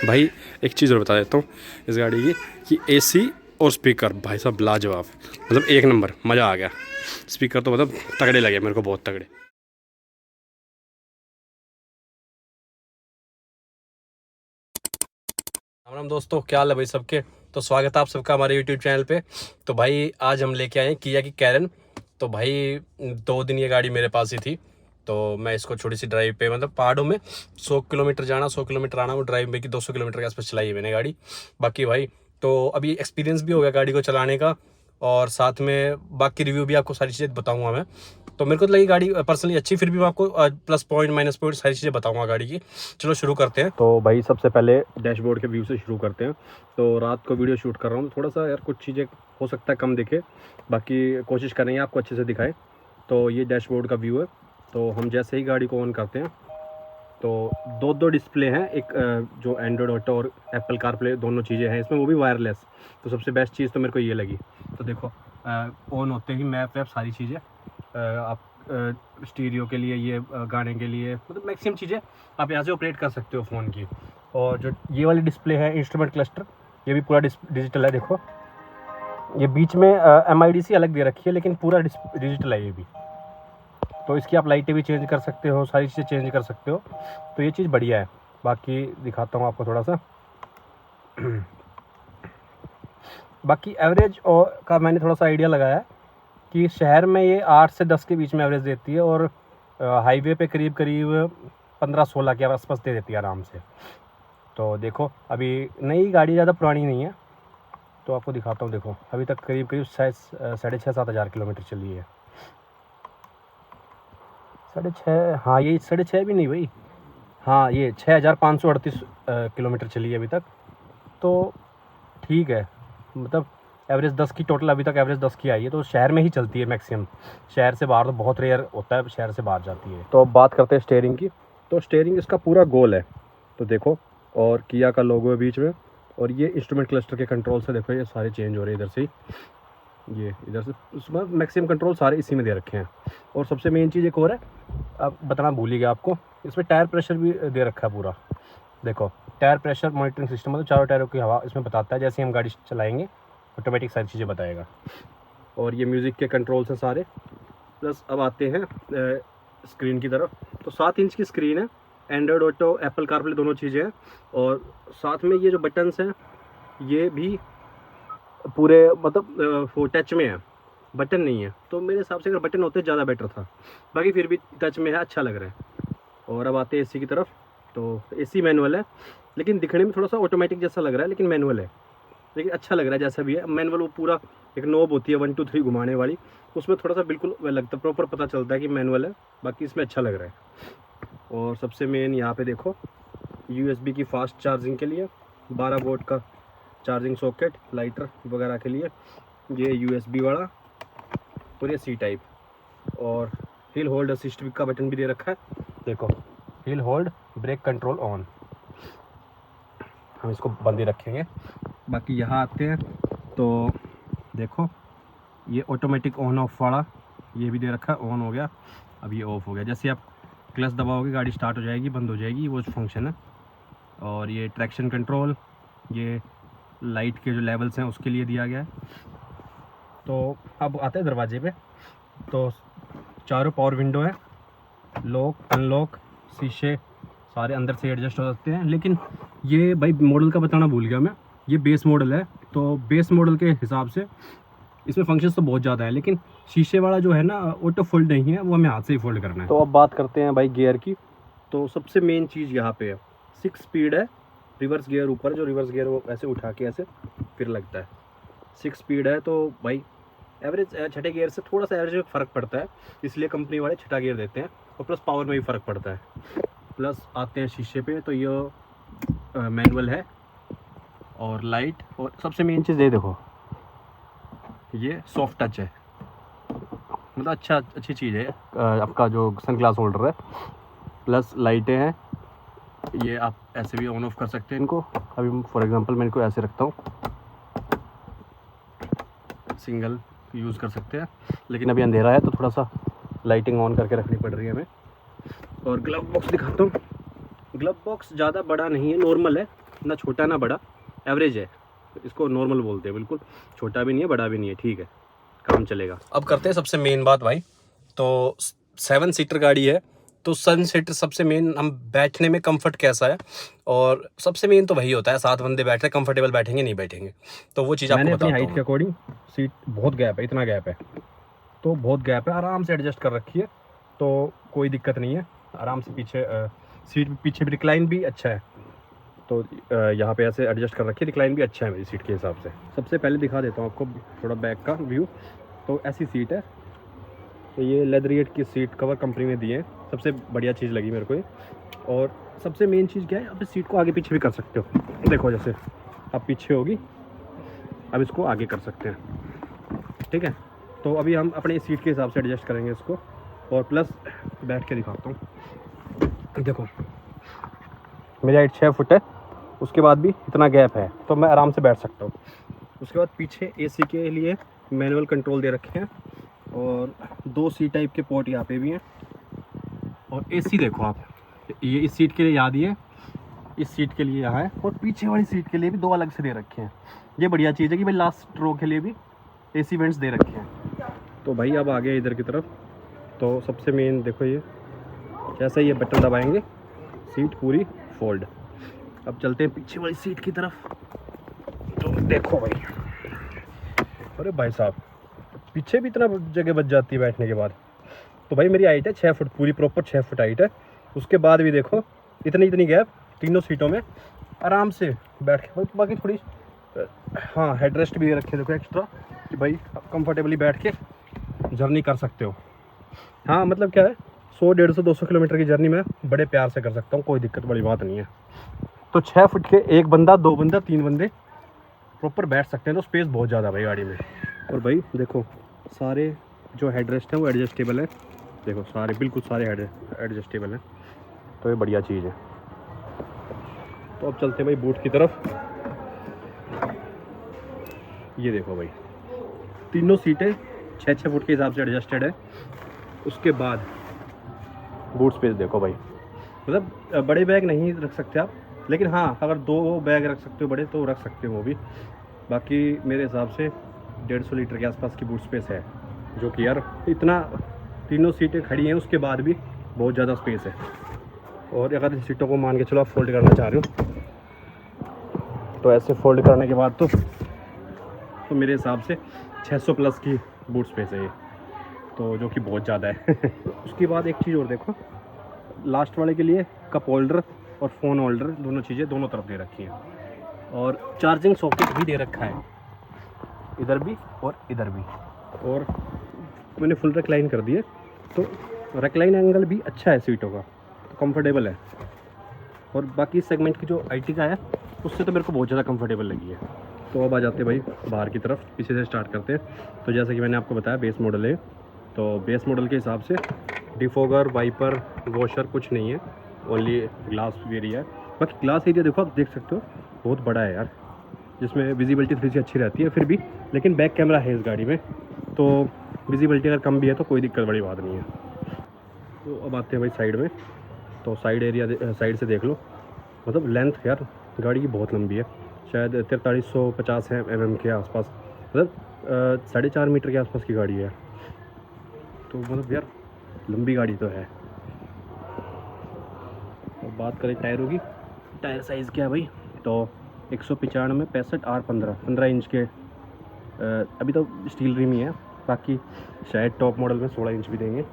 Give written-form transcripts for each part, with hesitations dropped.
भाई एक चीज़ और बता देता हूँ इस गाड़ी की कि एसी और स्पीकर भाई साहब लाजवाब, मतलब एक नंबर, मज़ा आ गया। स्पीकर तो मतलब तगड़े लगे मेरे को, बहुत तगड़े। राम राम दोस्तों, क्या हाल है भाई सबके। तो स्वागत है आप सबका हमारे यूट्यूब चैनल पे। तो भाई आज हम लेके आए हैं किया की कैरन। तो भाई 2 दिन ये गाड़ी मेरे पास ही थी, तो मैं इसको छोटी सी ड्राइव पे, मतलब पहाड़ों में 100 किलोमीटर जाना 100 किलोमीटर आना, वो ड्राइव में की 200 किलोमीटर के आसपास चलाई है मैंने गाड़ी। बाकी भाई तो अभी एक्सपीरियंस भी हो गया गाड़ी को चलाने का, और साथ में बाकी रिव्यू भी आपको सारी चीज़ें बताऊंगा मैं। तो मेरे को तो लगी गाड़ी पर्सनली अच्छी, फिर भी मैं आपको प्लस पॉइंट माइनस पॉइंट सारी चीज़ें बताऊंगा गाड़ी की। चलो शुरू करते हैं। तो भाई सबसे पहले डैशबोर्ड के व्यू से शुरू करते हैं। तो रात को वीडियो शूट कर रहा हूँ, थोड़ा सा यार कुछ चीज़ें हो सकता है कम दिखे, बाकी कोशिश करेंगे आपको अच्छे से दिखाए। तो ये डैशबोर्ड का व्यू है। तो हम जैसे ही गाड़ी को ऑन करते हैं तो दो डिस्प्ले हैं, एक जो एंड्रॉयड ऑटो और एप्पल कारप्ले दोनों चीज़ें हैं इसमें, वो भी वायरलेस। तो सबसे बेस्ट चीज़ तो मेरे को ये लगी। तो देखो ऑन होते ही मैप वैप सारी चीज़ें, आप स्टीरियो के लिए, ये गाने के लिए, मतलब मैक्सिमम चीज़ें आप यहाँ से ऑपरेट कर सकते हो फ़ोन की। और जो ये वाली डिस्प्ले है इंस्ट्रूमेंट क्लस्टर, ये भी पूरा डिजिटल है। देखो ये बीच में MIDC अलग दे रखी है, लेकिन पूरा डिजिटल है ये भी। तो इसकी आप लाइटें भी चेंज कर सकते हो, सारी चीज़ें चेंज कर सकते हो। तो ये चीज़ बढ़िया है। बाकी दिखाता हूँ आपको थोड़ा सा। बाकी एवरेज और का मैंने थोड़ा सा आइडिया लगाया है कि शहर में ये 8 से 10 के बीच में एवरेज देती है, और हाईवे पे करीब करीब 15-16 के आसपास दे देती है आराम से। तो देखो अभी नई गाड़ी ज़्यादा पुरानी नहीं है, तो आपको दिखाता हूँ। देखो अभी तक करीब करीब 6,500-7 हज़ार किलोमीटर चली है। 6,500, हाँ ये 6,500 भी नहीं भाई, हाँ ये 6,538 किलोमीटर चली है अभी तक। तो ठीक है, मतलब एवरेज 10 की, टोटल अभी तक एवरेज 10 की आई है। तो शहर में ही चलती है मैक्सिमम, शहर से बाहर तो बहुत रेयर होता है शहर से बाहर जाती है। तो अब बात करते हैं स्टीयरिंग की। तो स्टीयरिंग इसका पूरा गोल है, तो देखो, और किया का लोगो है बीच में, और ये इंस्ट्रूमेंट क्लस्टर के कंट्रोल से देखो ये सारे चेंज हो रहे हैं इधर से, ये इधर से, उसमें मैक्सिमम कंट्रोल सारे इसी में दे रखे हैं। और सबसे मेन चीज़ एक और है, अब बताना भूल ही गया आपको, इसमें टायर प्रेशर भी दे रखा है पूरा। देखो टायर प्रेशर मॉनिटरिंग सिस्टम, मतलब चारों टायरों की हवा इसमें बताता है, जैसे हम गाड़ी चलाएंगे ऑटोमेटिक सारी चीज़ें बताएगा। और ये म्यूज़िक के कंट्रोल्स हैं सारे। प्लस अब आते हैं स्क्रीन की तरफ। तो 7 इंच की स्क्रीन है, एंड्रॉयड ऑटो एप्पल कारप्ले दोनों चीज़ें हैं। और साथ में ये जो बटन्स हैं ये भी पूरे, मतलब वो टच में है, बटन नहीं है। तो मेरे हिसाब से अगर बटन होते ज़्यादा बेटर था, बाकी फिर भी टच में है, अच्छा लग रहा है। और अब आते हैं एसी की तरफ। तो एसी मैनुअल है, लेकिन दिखने में थोड़ा सा ऑटोमेटिक जैसा लग रहा है, लेकिन मैनुअल है, लेकिन अच्छा लग रहा है जैसा भी है। मैनुअल वो पूरा एक नोब होती है 1 2 3 घुमाने वाली, उसमें थोड़ा सा बिल्कुल लगता है, प्रॉपर पता चलता है कि मैनुअल है। बाकी इसमें अच्छा लग रहा है। और सबसे मेन यहाँ पे देखो USB की फास्ट चार्जिंग के लिए 12 वोल्ट का चार्जिंग सॉकेट, लाइटर वगैरह के लिए ये USB वाला, और ये C टाइप। और हिल होल्ड असिस्ट का बटन भी दे रखा है। देखो hill hold, brake control on, हम इसको बंद ही रखेंगे। बाकी यहाँ आते हैं तो देखो ये ऑटोमेटिक ऑन ऑफ वाला ये भी दे रखा है, ऑन हो गया, अब ये ऑफ हो गया। जैसे आप क्लच दबाओगे गाड़ी स्टार्ट हो जाएगी, बंद हो जाएगी, वो फंक्शन है। और ये ट्रैक्शन कंट्रोल, ये लाइट के जो लेवल्स हैं उसके लिए दिया गया है। तो अब आते हैं दरवाजे पे। तो चारों पावर विंडो है, लॉक अनलॉक, शीशे सारे अंदर से एडजस्ट हो सकते हैं। लेकिन ये भाई मॉडल का बताना भूल गया मैं, ये बेस मॉडल है। तो बेस मॉडल के हिसाब से इसमें फंक्शंस तो बहुत ज़्यादा है, लेकिन शीशे वाला जो है ना ऑटो फोल्ड नहीं है, वो हमें हाथ से ही फोल्ड करना है। तो अब बात करते हैं भाई गियर की। तो सबसे मेन चीज़ यहाँ पे है 6 स्पीड है, रिवर्स गियर ऊपर, जो रिवर्स गियर वो ऐसे उठा के ऐसे फिर लगता है, 6 स्पीड है। तो भाई एवरेज छठे गियर से थोड़ा सा एवरेज में फ़र्क पड़ता है, इसलिए कंपनी वाले छठा गियर देते हैं। और प्लस पावर में भी फ़र्क पड़ता है। प्लस आते हैं शीशे पे, तो ये मैनुअल है, और लाइट, और सबसे मेन चीज़ ये देखो ये सॉफ्ट टच है, मतलब अच्छी चीज़ है। आपका जो सन ग्लास होल्डर है, प्लस लाइटें हैं, ये आप ऐसे भी ऑन ऑफ कर सकते हैं इनको। अभी फॉर एग्जांपल मैं इनको ऐसे रखता हूँ, सिंगल यूज़ कर सकते हैं, लेकिन अभी अंधेरा है तो थोड़ा सा लाइटिंग ऑन करके रखनी पड़ रही है हमें। और ग्लव बॉक्स दिखाता हूँ। ग्लव बॉक्स ज़्यादा बड़ा नहीं है, नॉर्मल है, ना छोटा ना बड़ा, एवरेज है, इसको नॉर्मल बोलते हैं, बिल्कुल छोटा भी नहीं है बड़ा भी नहीं है, ठीक है, काम चलेगा। अब करते हैं सबसे मेन बात भाई, तो 7 सीटर गाड़ी है, तो 7 सीटर सबसे मेन हम बैठने में कंफर्ट कैसा है, और सबसे मेन तो वही होता है 7 बंदे बैठ रहे कंफर्टेबल बैठेंगे नहीं बैठेंगे, तो वो चीज़ आपको बताता हूं। मैंने अपनी हाइट के अकॉर्डिंग सीट, बहुत गैप है, इतना गैप है, तो बहुत गैप है, आराम से एडजस्ट कर रखी है, तो कोई दिक्कत नहीं है, आराम से पीछे सीट पीछे भी रिक्लाइन भी अच्छा है, तो यहाँ पे ऐसे एडजस्ट कर रखी है, रिक्लाइन भी अच्छा है मेरी सीट के हिसाब से। सबसे पहले दिखा देता हूँ आपको थोड़ा बैक का व्यू, तो ऐसी सीट है, तो ये लेदरिएट की सीट कवर कंपनी ने दिए हैं, सबसे बढ़िया चीज़ लगी मेरे को ये। और सबसे मेन चीज़ क्या है, आप इस सीट को आगे पीछे भी कर सकते हो, देखो जैसे अब पीछे होगी, अब इसको आगे कर सकते हैं, ठीक है। तो अभी हम अपने सीट के हिसाब से एडजस्ट करेंगे इसको, और प्लस बैठ के दिखाता हूँ। देखो मेरी हाइट 6 फुट है, उसके बाद भी इतना गैप है, तो मैं आराम से बैठ सकता हूँ। उसके बाद पीछे एसी के लिए मैनुअल कंट्रोल दे रखे हैं, और 2 सी टाइप के पोर्ट यहाँ पे भी हैं, और एसी देखो आप, ये इस सीट के लिए याद ही है, इस सीट के लिए यहाँ है, और पीछे वाली सीट के लिए भी 2 अलग से दे रखे हैं। ये बढ़िया चीज़ है कि भाई लास्ट रो के लिए भी एसी वेंट्स दे रखे हैं। तो भाई अब आ गए इधर की तरफ, तो सबसे मेन देखो ये, जैसे ये बटन दबाएंगे सीट पूरी फोल्ड। अब चलते हैं पीछे वाली सीट की तरफ, तो देखो भाई, अरे भाई साहब पीछे भी इतना जगह बच जाती है बैठने के बाद। तो भाई मेरी हाइट है 6 फुट, पूरी प्रॉपर 6 फुट हाइट है, उसके बाद भी देखो इतनी गैप, तीनों सीटों में आराम से बैठ के। बाकी थोड़ी हाँ हेड रेस्ट भी दे रखे देखो एक्स्ट्रा, कि भाई कंफर्टेबली बैठ के जर्नी कर सकते हो। हाँ मतलब क्या है, 100, 150, 200 किलोमीटर की जर्नी मैं बड़े प्यार से कर सकता हूँ, कोई दिक्कत बड़ी बात नहीं है। तो 6 फुट के 1 बंदा, 2 बंदा, 3 बंदे प्रॉपर बैठ सकते हैं, तो स्पेस बहुत ज़्यादा भाई गाड़ी में। और भाई देखो सारे जो हेड रेस्ट हैं वो एडजस्टेबल है, देखो सारे बिल्कुल सारे हेड एडजस्टेबल हैं, तो ये बढ़िया चीज़ है। तो अब चलते हैं भाई बूट की तरफ। ये देखो भाई तीनों सीटें 6-6 फुट के हिसाब से एडजस्टेड है। उसके बाद बूट स्पेस देखो भाई, मतलब बड़े बैग नहीं रख सकते आप, लेकिन हाँ अगर 2 बैग रख सकते हो बड़े तो रख सकते हो वो भी। बाकी मेरे हिसाब से 150 लीटर के आसपास की बूट स्पेस है, जो कि यार इतना, तीनों सीटें खड़ी हैं उसके बाद भी बहुत ज़्यादा स्पेस है। और अगर इन सीटों को मान के चलो आप फोल्ड करना चाह रहे हो, तो ऐसे फोल्ड करने के बाद तो मेरे हिसाब से 600 प्लस की बूट स्पेस है ये, तो जो कि बहुत ज़्यादा है। उसके बाद एक चीज़ और देखो, लास्ट वाले के लिए कप होल्डर और फ़ोन होल्डर दोनों चीज़ें दोनों तरफ दे रखी हैं, और चार्जिंग सॉकेट भी दे रखा है इधर भी और इधर भी। और मैंने फुल रेक्लाइन कर दिए, तो रेक्लाइन एंगल भी अच्छा है सीटों का, कंफर्टेबल है। और बाकी सेगमेंट की जो आईटी का है उससे तो मेरे को बहुत ज़्यादा कंफर्टेबल लगी है। तो अब आ जाते हैं भाई बाहर की तरफ, पीछे से स्टार्ट करते हैं। तो जैसा कि मैंने आपको बताया बेस मॉडल है, तो बेस मॉडल के हिसाब से डिफोगर, वाइपर, वॉशर कुछ नहीं है, ओनली ग्लास एरिया है। बाकी ग्लास एरिया देखो आप देख सकते हो बहुत बड़ा है यार, जिसमें विजिबिलिटी थोड़ी सी अच्छी रहती है फिर भी, लेकिन बैक कैमरा है इस गाड़ी में, तो विजिबिलिटी अगर कम भी है तो कोई दिक्कत बड़ी बात नहीं है। तो अब आते हैं भाई साइड में, तो साइड एरिया साइड से देख लो, मतलब लेंथ यार गाड़ी की बहुत लंबी है, शायद 4350 mm के आसपास, मतलब 4.5 मीटर के आसपास की गाड़ी है, तो मतलब यार लंबी गाड़ी तो है। और बात करें टायरों की, टायर साइज़ क्या है भाई, तो 195 65 R15 15 इंच के, अभी तो स्टील रिम ही है, बाकी शायद टॉप मॉडल में 16 इंच भी देंगे।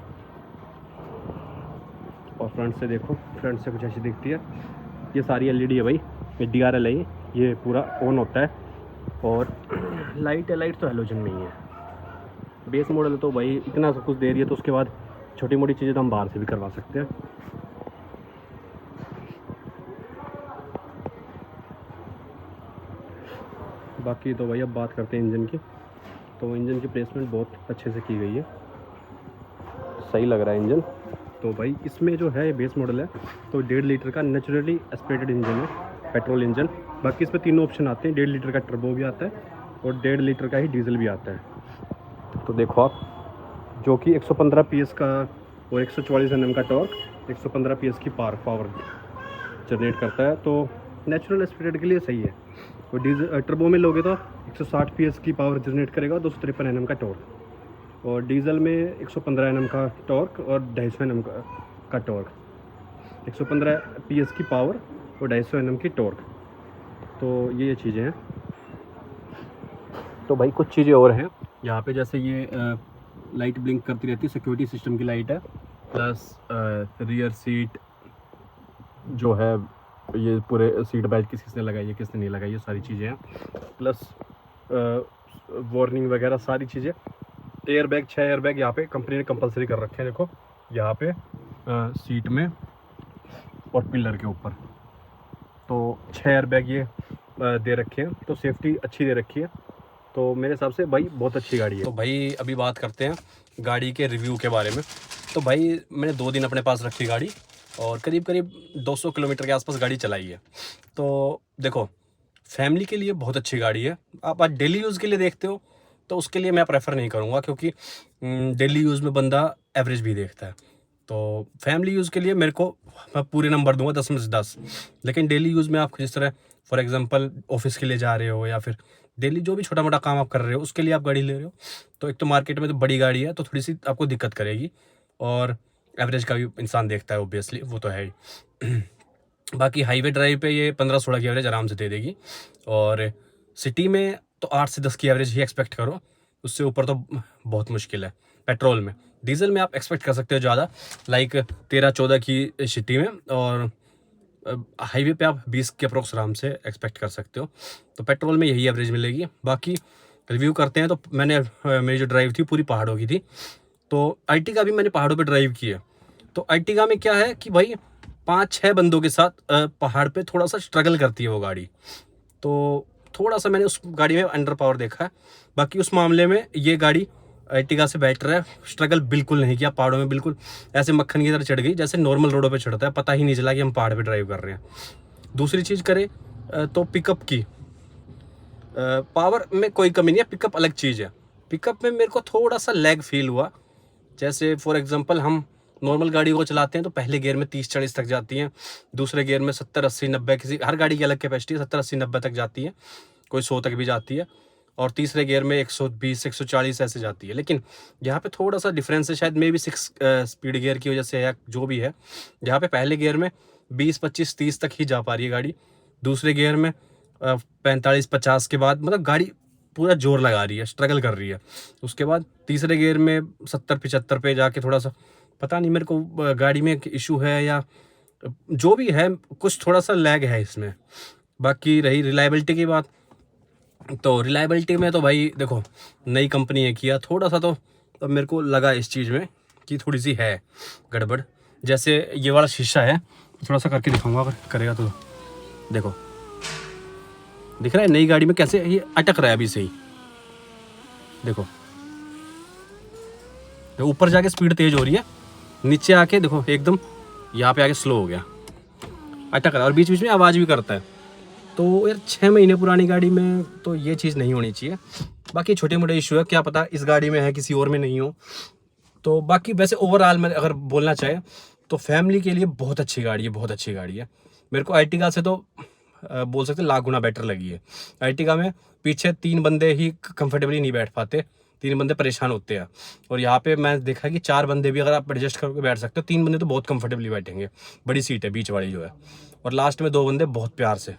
और फ्रंट से देखो, फ्रंट से कुछ ऐसी दिखती है, ये सारी LED है भाई, ये DRL है, ये पूरा ऑन होता है। और लाइट तो हेलोजन में ही है, बेस मॉडल तो भाई इतना सब कुछ दे रही है, तो उसके बाद छोटी मोटी चीज़ें तो हम बाहर से भी करवा सकते हैं। बाकी तो भाई अब बात करते हैं इंजन की, तो इंजन की प्लेसमेंट बहुत अच्छे से की गई है, सही लग रहा है इंजन। तो भाई इसमें जो है बेस मॉडल है तो 1.5 लीटर का नेचुरली एस्पिरेटेड इंजन है, पेट्रोल इंजन। बाकी इसमें 3 ऑप्शन आते हैं, 1.5 लीटर का टर्बो भी आता है और 1.5 लीटर का ही डीजल भी आता है। तो देखो आप, जो कि 115 PS का और 144 Nm का टॉर्क, 115 PS की पावर जनरेट करता है। तो नेचुरल एस्पिरेटेड के लिए सही है। और डीजल टर्बो में लोगे तो 160 PS की पावर जनरेट करेगा, 253 Nm का टॉर्क। और डीजल में 115 Nm का टॉर्क और 250 Nm का टॉर्क। 115 PS की पावर और 250 Nm की टॉर्क। तो ये चीज़ें हैं। तो भाई कुछ चीज़ें और हैं यहाँ पे, जैसे ये लाइट ब्लिंक करती रहती है, सिक्योरिटी सिस्टम की लाइट है। प्लस रियर सीट जो है, ये पूरे सीट बेल्ट किसने लगाई है किसने नहीं लगाई है, सारी चीज़ें हैं। प्लस वार्निंग वगैरह सारी चीज़ें। एयर बैग 6 एयर बैग यहाँ पे कंपनी ने कंपलसरी कर रखे हैं। देखो यहाँ पे सीट में और पिलर के ऊपर तो 6 एयर बैग ये दे रखे हैं, तो सेफ्टी अच्छी दे रखी है। तो मेरे हिसाब से भाई बहुत अच्छी गाड़ी है। तो भाई अभी बात करते हैं गाड़ी के रिव्यू के बारे में। तो भाई मैंने 2 दिन अपने पास रखी गाड़ी और करीब करीब 200 किलोमीटर के आसपास गाड़ी चलाई है। तो देखो फैमिली के लिए बहुत अच्छी गाड़ी है। आप आज डेली यूज़ के लिए देखते हो तो उसके लिए मैं प्रेफर नहीं करूँगा, क्योंकि डेली यूज़ में बंदा एवरेज भी देखता है। तो फैमिली यूज़ के लिए मेरे को मैं पूरे नंबर दूंगा 10 में से 10। लेकिन डेली यूज़ में आप जिस तरह फॉर एग्जांपल ऑफिस के लिए जा रहे हो या फिर डेली जो भी छोटा मोटा काम आप कर रहे हो उसके लिए आप गाड़ी ले रहे हो, तो एक तो मार्केट में तो बड़ी गाड़ी है तो थोड़ी सी आपको दिक्कत करेगी। और एवरेज का भी इंसान देखता है ऑब्वियसली, वो तो है ही। बाकी हाईवे ड्राइव पे ये 15-16 की एवरेज आराम से दे देगी। और सिटी में तो 8 से 10 की एवरेज ही एक्सपेक्ट करो, उससे ऊपर तो बहुत मुश्किल है। पेट्रोल में, डीजल में आप एक्सपेक्ट कर सकते हो ज़्यादा, लाइक 13-14 की सिटी में, और हाईवे पे आप 20 के अप्रोक्स आराम से एक्सपेक्ट कर सकते हो। तो पेट्रोल में यही एवरेज मिलेगी। बाकी रिव्यू करते हैं। तो मैंने मेरी जो ड्राइव थी पूरी पहाड़ों की थी, तो अर्टिगा भी मैंने पहाड़ों पे ड्राइव की है। तो अर्टिगा में क्या है कि भाई 5-6 बंदों के साथ पहाड़ पे थोड़ा सा स्ट्रगल करती है वो गाड़ी। तो थोड़ा सा मैंने उस गाड़ी में अंडर पावर देखा है। बाकी उस मामले में ये गाड़ी अर्टिगा से बेटर है। स्ट्रगल बिल्कुल नहीं किया पहाड़ों में, बिल्कुल ऐसे मक्खन की तरह चढ़ गई जैसे नॉर्मल रोडों पे चढ़ता है, पता ही नहीं चला कि हम पहाड़ पे ड्राइव कर रहे हैं। दूसरी चीज़ करें तो पिकअप की, पावर में कोई कमी नहीं है, पिकअप अलग चीज़ है। पिकअप में मेरे को थोड़ा सा लैग फील हुआ। जैसे फॉर एग्जांपल हम नॉर्मल गाड़ी को चलाते हैं तो पहले गियर में 30-40 तक जाती हैं, दूसरे गियर में 70-80-90, किसी हर गाड़ी की अलग कैपेसिटी है, 70-80-90 तक जाती है, कोई 100 तक भी जाती है, और तीसरे गियर में 120-140 ऐसे जाती है। लेकिन यहाँ पे थोड़ा सा डिफरेंस है, शायद मे बी 6 स्पीड गियर की वजह से या जो भी है। यहाँ पे पहले गियर में 20-25-30 तक ही जा पा रही है गाड़ी, दूसरे गियर में 45-50 के बाद मतलब गाड़ी पूरा जोर लगा रही है, स्ट्रगल कर रही है। उसके बाद तीसरे गियर में 70-75 पे जाके थोड़ा सा, पता नहीं मेरे को गाड़ी में इशू है या जो भी है, कुछ थोड़ा सा लैग है इसमें। बाकी रही रिलायबिलिटी की बात, तो रिलायबिलिटी में तो भाई देखो नई कंपनी है किया, थोड़ा सा तो मेरे को लगा इस चीज़ में कि थोड़ी सी है गड़बड़। जैसे ये वाला शीशा है, थोड़ा सा करके दिखाऊंगा अगर करेगा तो। देखो दिख रहा है नई गाड़ी में कैसे ये अटक रहा है अभी से ही। देखो ऊपर जाके स्पीड तेज हो रही है, नीचे आके देखो एकदम यहाँ पे आके स्लो हो गया, अटक रहा है और बीच बीच में आवाज़ भी करता है। तो यार 6 महीने पुरानी गाड़ी में तो ये चीज़ नहीं होनी चाहिए। बाकी छोटे मोटे इशू है, क्या पता इस गाड़ी में है किसी और में नहीं हो। तो बाकी वैसे ओवरऑल मैं अगर बोलना चाहे तो फैमिली के लिए बहुत अच्छी गाड़ी है, बहुत अच्छी गाड़ी है। मेरे को अर्टिगा से तो बोल सकते लाख गुना बेटर लगी है। अर्टिगा में पीछे 3 बंदे ही कंफर्टेबली नहीं बैठ पाते, 3 बंदे परेशान होते हैं। और यहाँ पे मैं देखा कि 4 बंदे भी अगर आप एडजस्ट करके बैठ सकते हो, 3 बंदे तो बहुत कंफर्टेबली बैठेंगे। बड़ी सीट है बीच वाली जो है, और लास्ट में 2 बंदे बहुत प्यार से,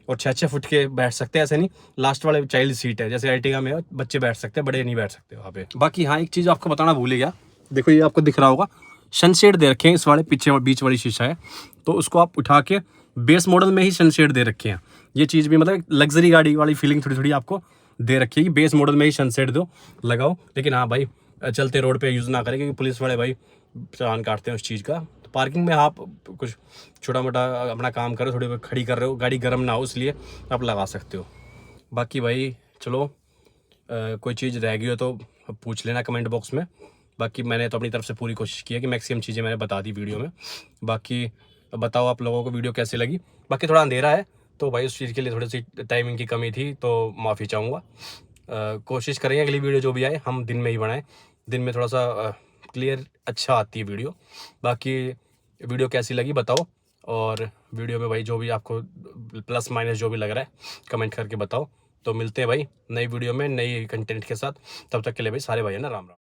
और 6-6 फुट के बैठ सकते हैं। ऐसे नहीं लास्ट वाले चाइल्ड सीट है, जैसे अर्टिगा में बच्चे बैठ सकते हैं, बड़े नहीं बैठ सकते वहाँ पे। बाकी हाँ एक चीज़ आपको बताना भूल गया, देखो ये आपको दिख रहा होगा सनशेड दे रखे हैं इस वाले पीछे बीच वाली शीशा है, तो उसको आप उठा के बेस मॉडल में ही सनशेड दे रखे हैं। ये चीज़ भी मतलब लग्जरी गाड़ी वाली फीलिंग थोड़ी थोड़ी आपको दे रखी है कि बेस मॉडल में ही सनशेड दो लगाओ। लेकिन हाँ भाई चलते रोड पे यूज़ ना करें, क्योंकि पुलिस वाले भाई चालान काटते हैं उस चीज़ का। तो पार्किंग में आप कुछ छोटा मोटा अपना काम करो, थोड़ी खड़ी कर रहे हो, गाड़ी गर्म ना हो इसलिए आप लगा सकते हो। बाकी भाई चलो कोई चीज़ रह गई हो तो पूछ लेना कमेंट बॉक्स में। बाकी मैंने तो अपनी तरफ से पूरी कोशिश की है कि मैक्सिमम चीज़ें मैंने बता दी वीडियो में। बाकी बताओ आप लोगों को वीडियो कैसी लगी। बाकी थोड़ा अंधेरा है तो भाई उस चीज़ के लिए थोड़ी सी टाइमिंग की कमी थी, तो माफ़ी चाहूँगा। कोशिश करेंगे अगली वीडियो जो भी आए हम दिन में ही बनाएं, दिन में थोड़ा सा क्लियर अच्छा आती है वीडियो। बाकी वीडियो कैसी लगी बताओ, और वीडियो में भाई जो भी आपको प्लस माइनस जो भी लग रहा है कमेंट करके बताओ। तो मिलते हैं भाई नई वीडियो में नई कंटेंट के साथ, तब तक के लिए भाई सारे भाई है ना राम राम।